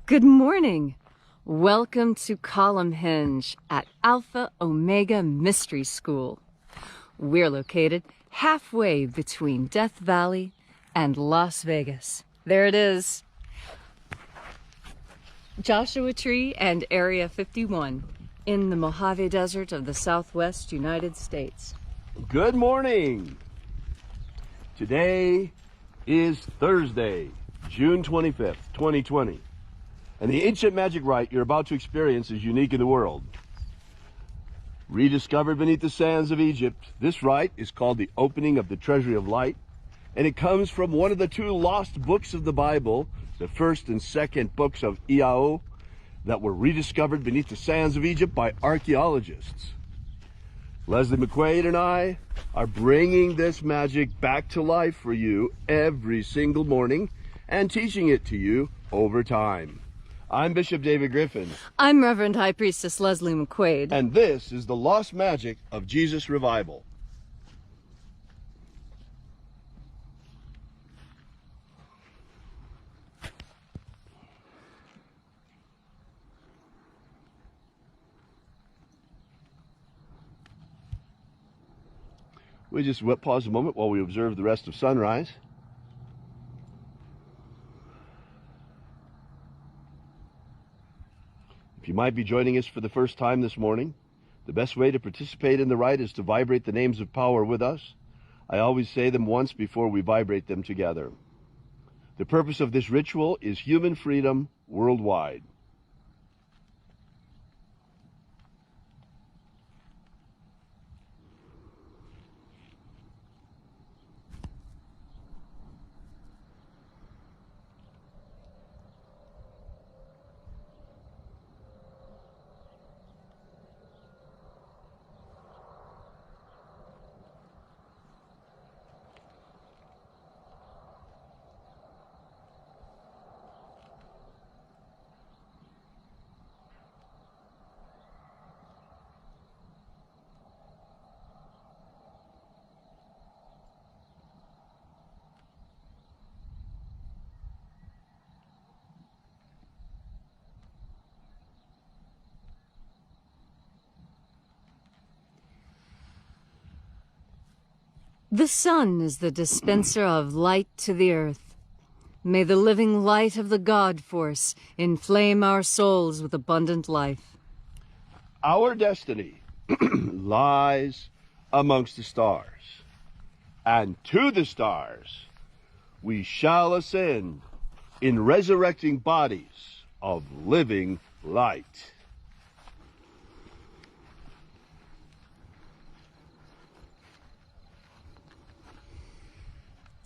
Good morning. Welcome to Column Hinge at Alpha Ωmega Mystery School. We're located halfway between Death Valley and Las Vegas. There it is. Joshua Tree and Area 51 in the Mojave Desert of the Southwest United States. Good morning. Today is Thursday, June 25th, 2020. And the ancient magic rite you're about to experience is unique in the world. Rediscovered beneath the sands of Egypt, this rite is called the opening of the treasury of light, and it comes from one of the two lost books of the Bible, the first and second books of Iao, that were rediscovered beneath the sands of Egypt by archaeologists. Leslie McQuade and I are bringing this magic back to life for you every single morning and teaching it to you over time. I'm Bishop David Griffin. I'm Reverend High Priestess Leslie McQuade. And this is the lost magic of Jesus Revival. We just pause a moment while we observe the rest of sunrise. If you might be joining us for the first time this morning, the best way to participate in the rite is to vibrate the names of power with us. I always say them once before we vibrate them together. The purpose of this ritual is human freedom worldwide. The sun is the dispenser of light to the earth. May the living light of the God Force inflame our souls with abundant life. Our destiny lies amongst the stars, and to the stars we shall ascend in resurrecting bodies of living light.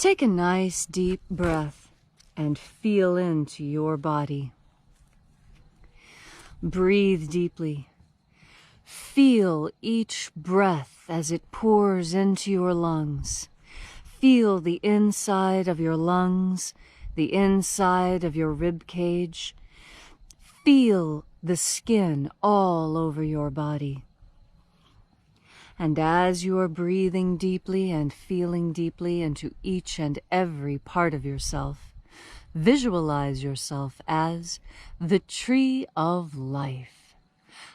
Take a nice deep breath and feel into your body. Breathe deeply. Feel each breath as it pours into your lungs. Feel the inside of your lungs, the inside of your rib cage. Feel the skin all over your body. And as you are breathing deeply and feeling deeply into each and every part of yourself, visualize yourself as the tree of life,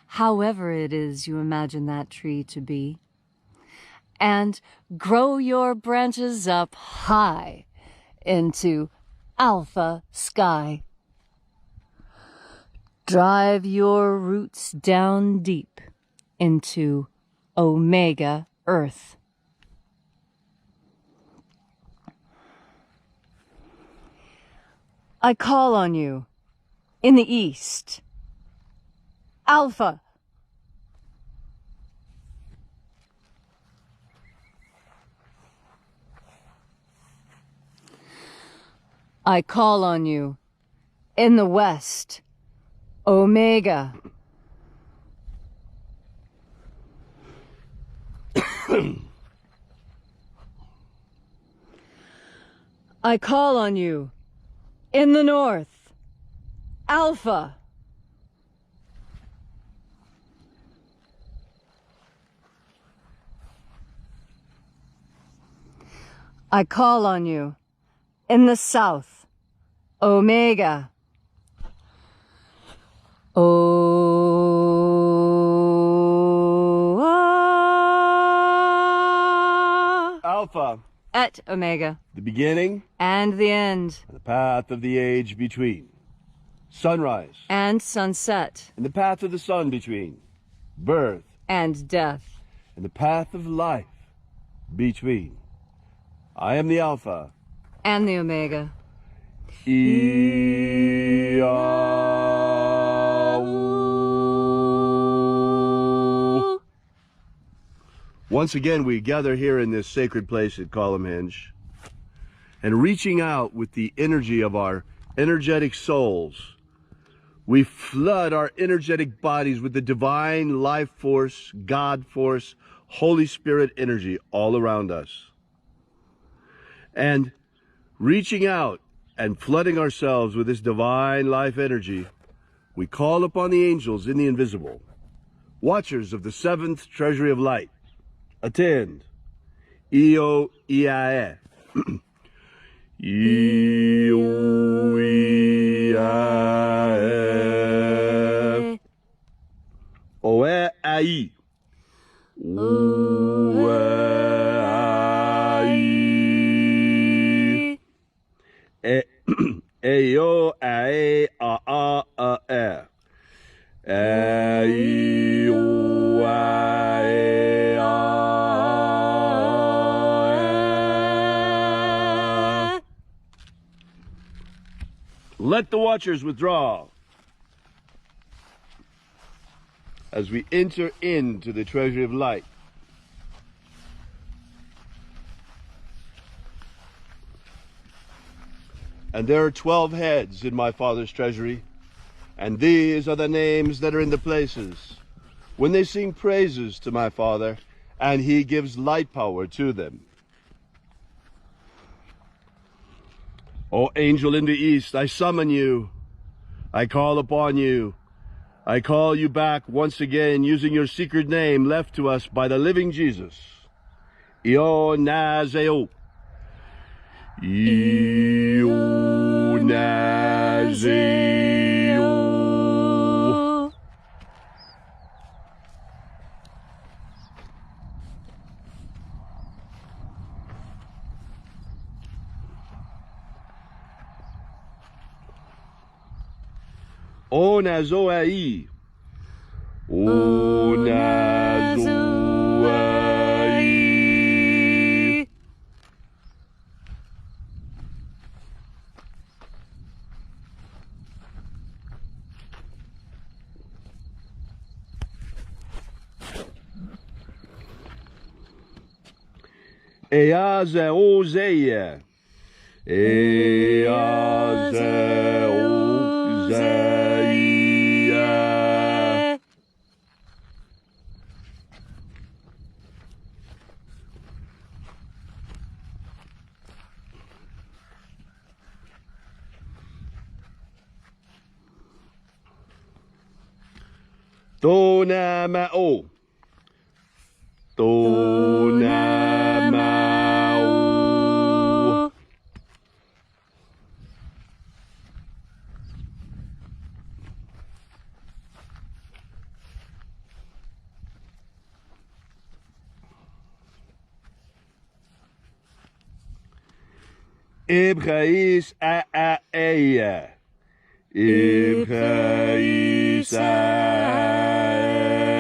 however it is you imagine that tree to be, and grow your branches up high into Alpha Sky. Drive your roots down deep into Omega Earth. I call on you in the east. Alpha. I call on you in the west. Omega. I call on you in the north. Alpha. I call on you in the south, Omega. Alpha. Et Omega. The beginning. And the end. The path of the age between. Sunrise. And sunset. And the path of the sun between. Birth. And death. And the path of life between. I am the Alpha. And the Omega. Once again, we gather here in this sacred place at Columnhenge, and reaching out with the energy of our energetic souls, we flood our energetic bodies with the divine life force, God force, Holy Spirit energy all around us. And reaching out and flooding ourselves with this divine life energy, we call upon the angels in the invisible, watchers of the seventh treasury of light. Attend. Io Iae. Io Iae. Oe Ai. Oe Ai. Eo Ae A A A E. Eo Ae A. Let the watchers withdraw as we enter into the treasury of light. And there are 12 heads in my Father's treasury, and these are the names that are in the places when they sing praises to my Father, and he gives light power to them. O angel in the east, I summon you. I call upon you. I call you back once again using your secret name left to us by the living Jesus. Io Nazeo. Io Nazeo. O Nazoai. O Nazoai. Eazeozeia. Eazeozeia. Tonamao. Tonamao. Ibrais a eia. Ibrais a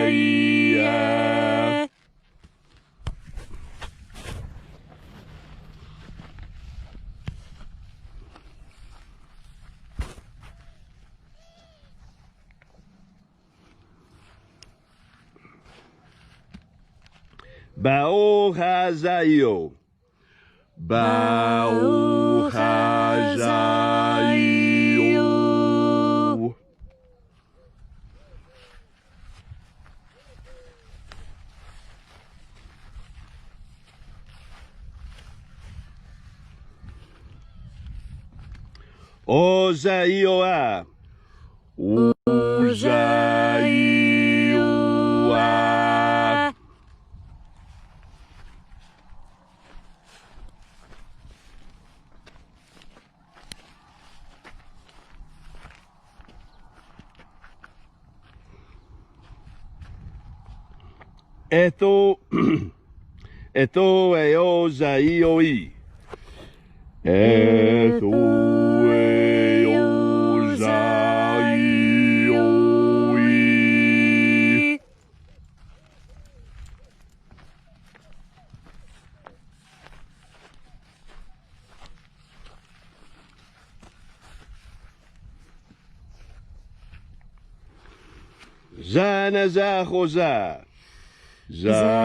eia. Bao Hazaio. Bao Hazaio. Ozaioa. Ozaioa. Etho eo zaioi. Etho eo zaioi. Zanazachoza. Zanazachoza.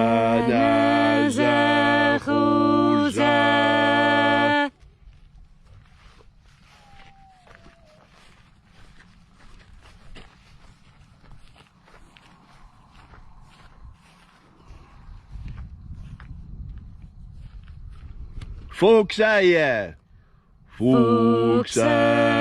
Fuxaya. Fuxaya.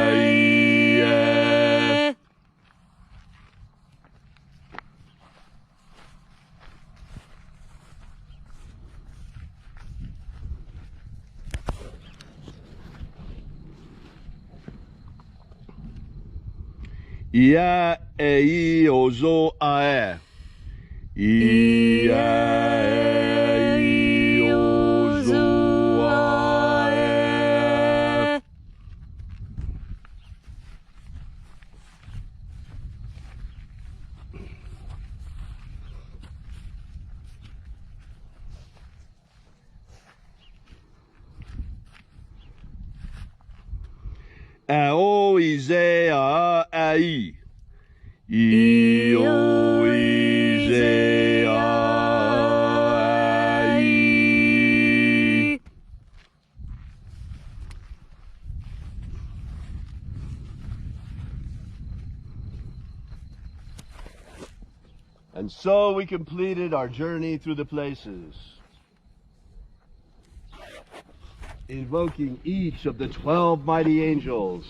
Ia ei ozo ae. Ia ei ozo ae. Ao ize a ai. Io ize a ai. And so we completed our journey through the places, invoking each of the 12 mighty angels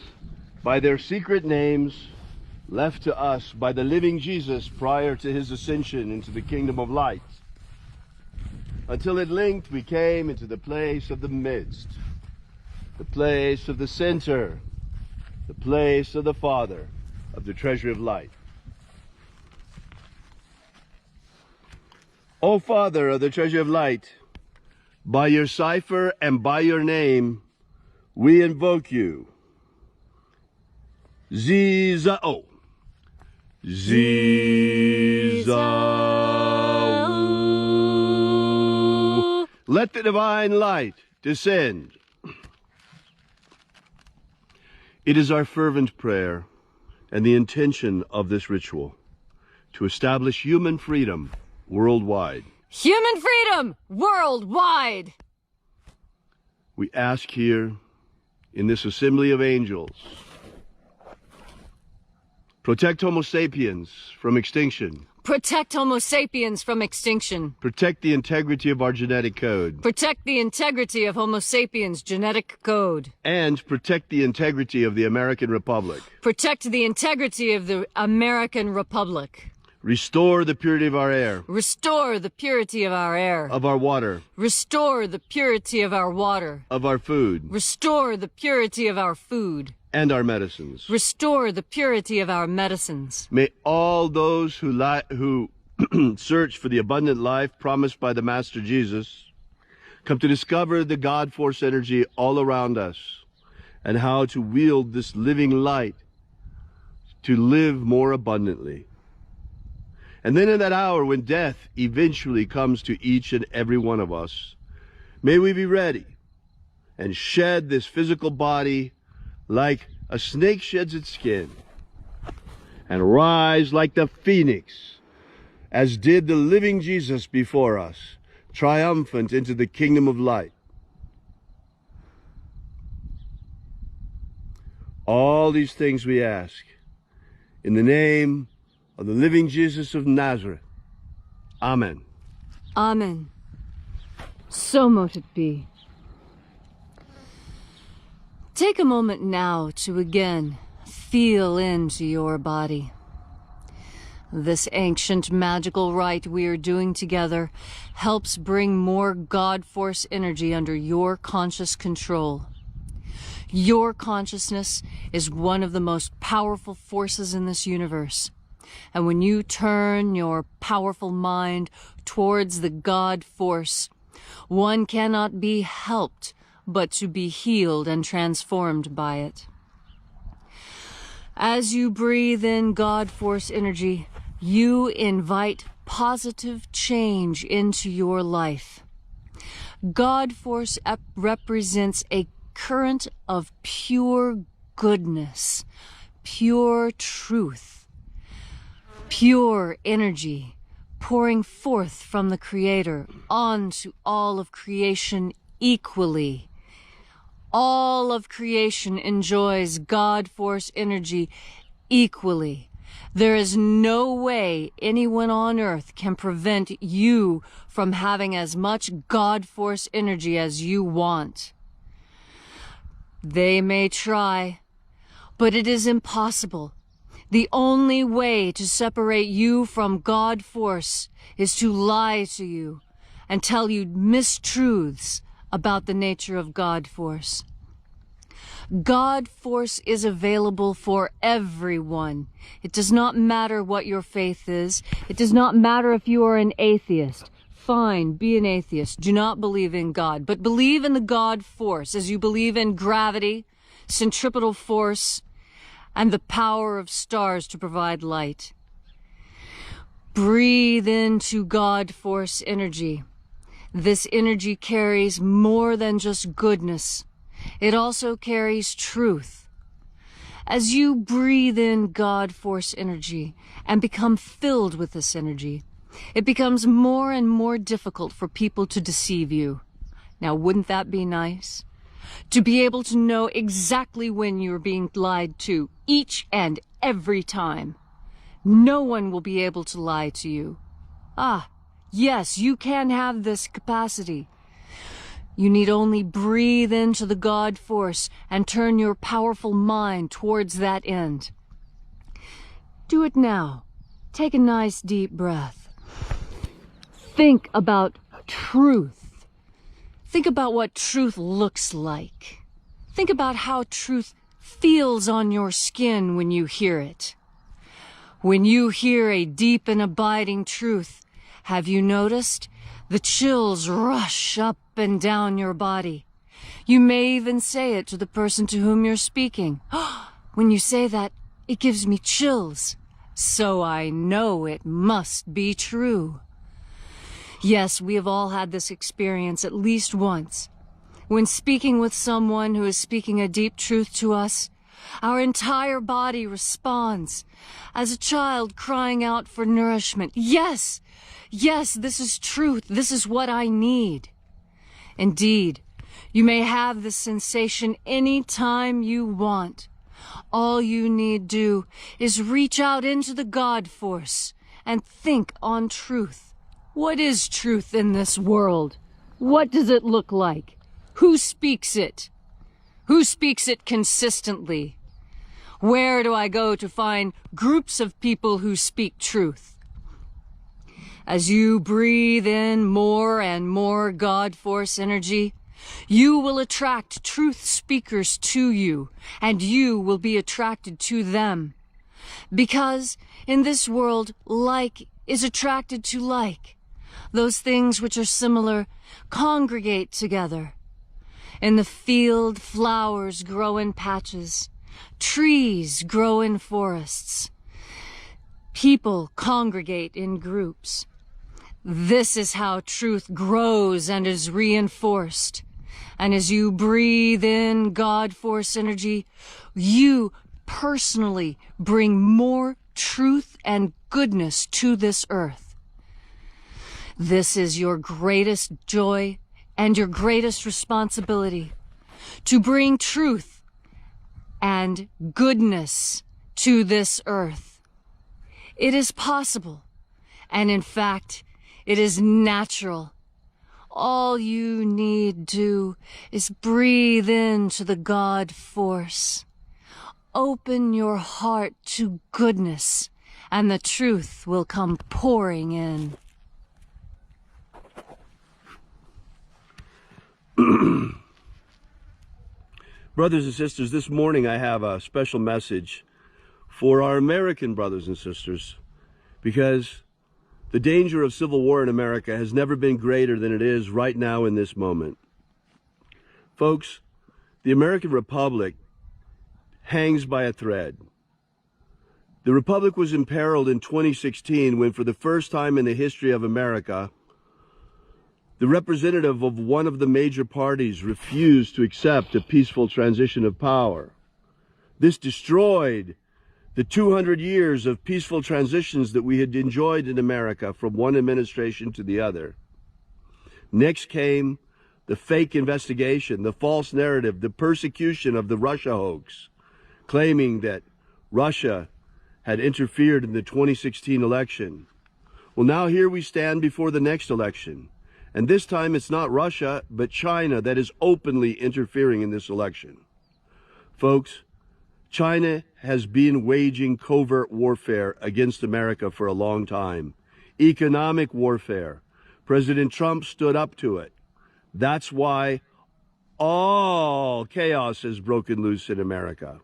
by their secret names left to us by the living Jesus prior to his ascension into the kingdom of light, until at length we came into the place of the midst, the place of the center, the place of the Father of the treasury of light. O Father of the treasury of light, by your cipher and by your name, we invoke you. Zizao. Zizao. Let the divine light descend. It is our fervent prayer and the intention of this ritual to establish human freedom worldwide. Human freedom worldwide! We ask here in this assembly of angels, protect Homo sapiens from extinction. Protect Homo sapiens from extinction. Protect the integrity of our genetic code. Protect the integrity of Homo sapiens' genetic code. And protect the integrity of the American Republic. Protect the integrity of the American Republic. Restore the purity of our air. Restore the purity of our air. Of our water. Restore the purity of our water. Of our food. Restore the purity of our food. And our medicines. Restore the purity of our medicines. May all those who search for the abundant life promised by the Master Jesus come to discover the God force energy all around us and how to wield this living light to live more abundantly. And then in that hour when death eventually comes to each and every one of us, may we be ready and shed this physical body like a snake sheds its skin, and rise like the phoenix, as did the living Jesus before us, triumphant into the kingdom of light. All these things we ask in the name of the living Jesus of Nazareth. Amen. Amen. So mote it be. Take a moment now to again feel into your body. This ancient magical rite we are doing together helps bring more God Force energy under your conscious control. Your consciousness is one of the most powerful forces in this universe. And when you turn your powerful mind towards the God force, one cannot be helped but to be healed and transformed by it. As you breathe in God force energy, you invite positive change into your life. God force represents a current of pure goodness, pure truth, pure energy pouring forth from the Creator onto all of creation equally. All of creation enjoys God force energy equally. There is no way anyone on earth can prevent you from having as much God force energy as you want. They may try, but it is impossible. The only way to separate you from God force is to lie to you and tell you mistruths about the nature of God force. God force is available for everyone. It does not matter what your faith is. It does not matter if you are an atheist. Fine, be an atheist. Do not believe in God, but believe in the God force as you believe in gravity, centripetal force, and the power of stars to provide light. Breathe into God force energy. This energy carries more than just goodness. It also carries truth. As you breathe in God force energy and become filled with this energy, it becomes more and more difficult for people to deceive you. Now, wouldn't that be nice? To be able to know exactly when you're being lied to, each and every time. No one will be able to lie to you. Ah, yes, you can have this capacity. You need only breathe into the God force and turn your powerful mind towards that end. Do it now. Take a nice deep breath. Think about truth. Think about what truth looks like. Think about how truth feels on your skin when you hear it. When you hear a deep and abiding truth, have you noticed? The chills rush up and down your body. You may even say it to the person to whom you're speaking. When you say that, it gives me chills. So I know it must be true. Yes, we have all had this experience at least once. When speaking with someone who is speaking a deep truth to us, our entire body responds, as a child crying out for nourishment. Yes! Yes, this is truth. This is what I need. Indeed, you may have this sensation any time you want. All you need do is reach out into the God force and think on truth. What is truth in this world? What does it look like? Who speaks it? Who speaks it consistently? Where do I go to find groups of people who speak truth? As you breathe in more and more God force energy, you will attract truth speakers to you, and you will be attracted to them. Because in this world, like is attracted to like. Those things which are similar congregate together. In the field, flowers grow in patches. Trees grow in forests. People congregate in groups. This is how truth grows and is reinforced. And as you breathe in God force energy, you personally bring more truth and goodness to this earth. This is your greatest joy and your greatest responsibility, to bring truth and goodness to this earth. It is possible, and in fact, it is natural. All you need do is breathe into the God force. Open your heart to goodness, and the truth will come pouring in. Brothers and sisters, this morning I have a special message for our American brothers and sisters, because the danger of civil war in America has never been greater than it is right now in this moment. Folks, the American Republic hangs by a thread. The Republic was imperiled in 2016 when, for the first time in the history of America, the representative of one of the major parties refused to accept a peaceful transition of power. This destroyed the 200 years of peaceful transitions that we had enjoyed in America from one administration to the other. Next came the fake investigation, the false narrative, the persecution of the Russia hoax, claiming that Russia had interfered in the 2016 election. Well, now here we stand before the next election. And this time it's not Russia, but China that is openly interfering in this election. Folks, China has been waging covert warfare against America for a long time. Economic warfare. President Trump stood up to it. That's why all chaos has broken loose in America.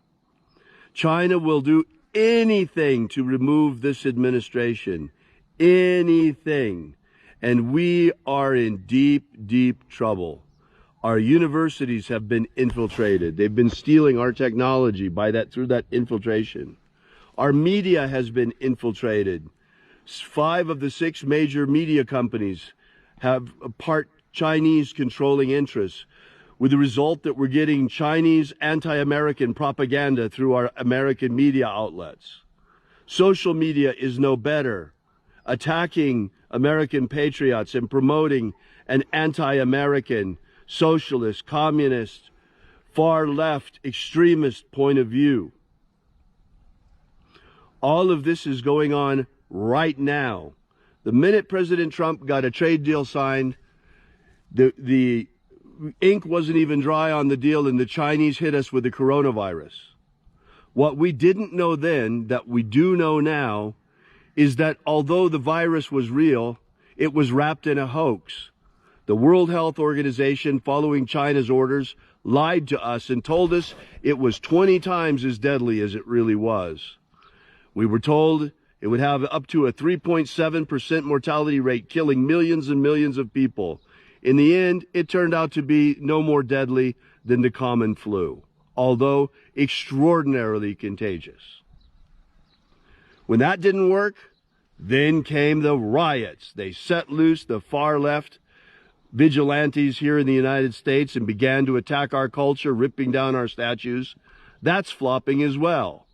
China will do anything to remove this administration. Anything. And we are in deep, deep trouble. Our universities have been infiltrated. They've been stealing our technology through that infiltration. Our media has been infiltrated. 5 of the 6 major media companies have part Chinese controlling interests, with the result that we're getting Chinese anti-American propaganda through our American media outlets. Social media is no better, attacking American patriots and promoting an anti-American, socialist, communist, far-left, extremist point of view. All of this is going on right now. The minute President Trump got a trade deal signed, the ink wasn't even dry on the deal, and the Chinese hit us with the coronavirus. What we didn't know then, that we do know now, is that although the virus was real, it was wrapped in a hoax. The World Health Organization, following China's orders, lied to us and told us it was 20 times as deadly as it really was. We were told it would have up to a 3.7% mortality rate, killing millions and millions of people. In the end, it turned out to be no more deadly than the common flu, although extraordinarily contagious. When that didn't work, then came the riots. They set loose the far-left vigilantes here in the United States and began to attack our culture, ripping down our statues. That's flopping as well.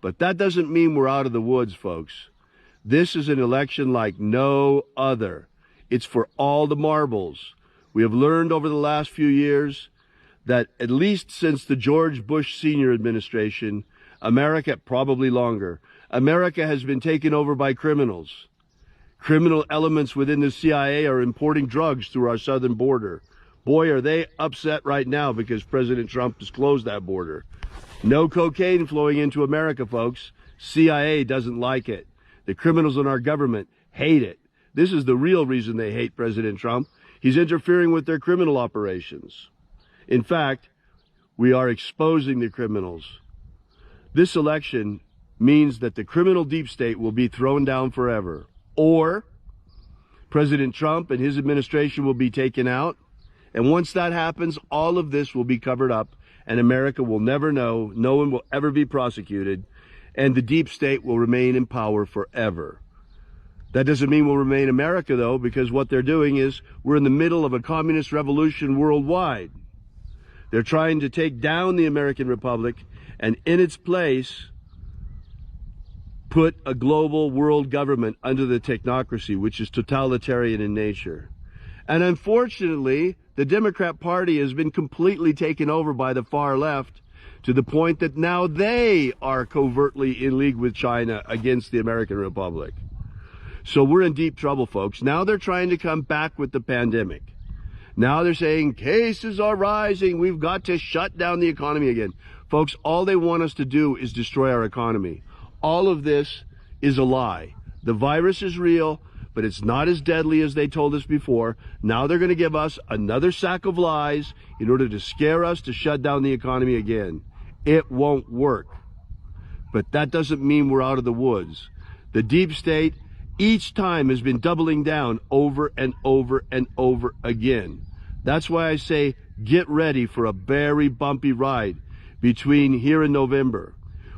But that doesn't mean we're out of the woods, folks. This is an election like no other. It's for all the marbles. We have learned over the last few years that at least since the George Bush Sr. administration, America, probably longer, America has been taken over by criminals. Criminal elements within the CIA are importing drugs through our southern border. Boy, are they upset right now because President Trump has closed that border. No cocaine flowing into America, folks. CIA doesn't like it. The criminals in our government hate it. This is the real reason they hate President Trump. He's interfering with their criminal operations. In fact, we are exposing the criminals. This election means that the criminal deep state will be thrown down forever. Or President Trump and his administration will be taken out. And once that happens, all of this will be covered up and America will never know. No one will ever be prosecuted. And the deep state will remain in power forever. That doesn't mean we'll remain America, though, because what they're doing is we're in the middle of a communist revolution worldwide. They're trying to take down the American Republic and in its place put a global world government under the technocracy, which is totalitarian in nature. And unfortunately, the Democrat Party has been completely taken over by the far left to the point that now they are covertly in league with China against the American Republic. So we're in deep trouble, folks. Now they're trying to come back with the pandemic. Now they're saying cases are rising. We've got to shut down the economy again. Folks, all they want us to do is destroy our economy. All of this is a lie. The virus is real, but it's not as deadly as they told us before. Now they're going to give us another sack of lies in order to scare us to shut down the economy again. It won't work. but that doesn't mean we're out of the woods. The deep state each time has been doubling down over and over and over again. That's why I say get ready for a very bumpy ride between here and November.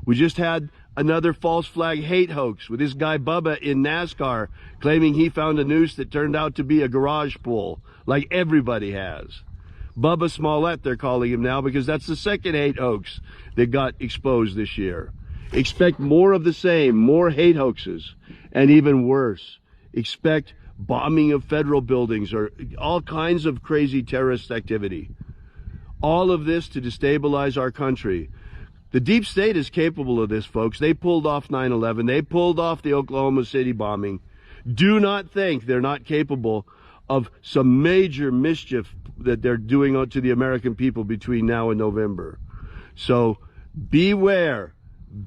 We just had another false flag hate hoax with this guy Bubba in NASCAR claiming he found a noose that turned out to be a garage pull, like everybody has. Bubba Smollett, they're calling him now, because that's the second hate hoax that got exposed this year. Expect more of the same, more hate hoaxes, and even worse, expect bombing of federal buildings or all kinds of crazy terrorist activity. All of this to destabilize our country. The deep state is capable of this, folks. They pulled off 9/11. They pulled off the Oklahoma City bombing. Do not think they're not capable of some major mischief that they're doing to the American people between now and November. So beware,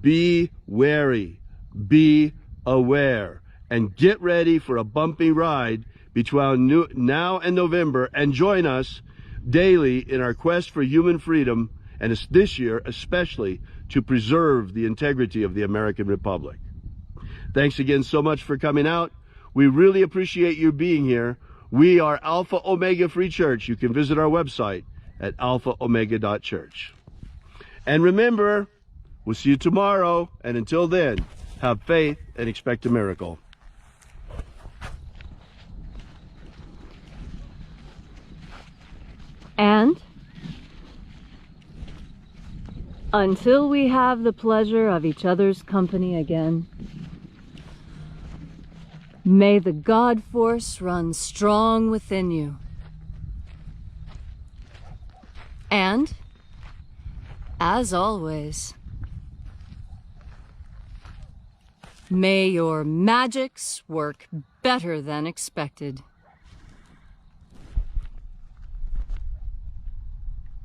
be wary, be aware, and get ready for a bumpy ride between now and November, and join us daily in our quest for human freedom, and this year especially to preserve the integrity of the American Republic. Thanks again so much for coming out. We really appreciate you being here. We are Alpha Omega Free Church. You can visit our website at alphaomega.church. And remember, we'll see you tomorrow, and until then, have faith and expect a miracle. And until we have the pleasure of each other's company again, may the God force run strong within you. And, as always, may your magics work better than expected.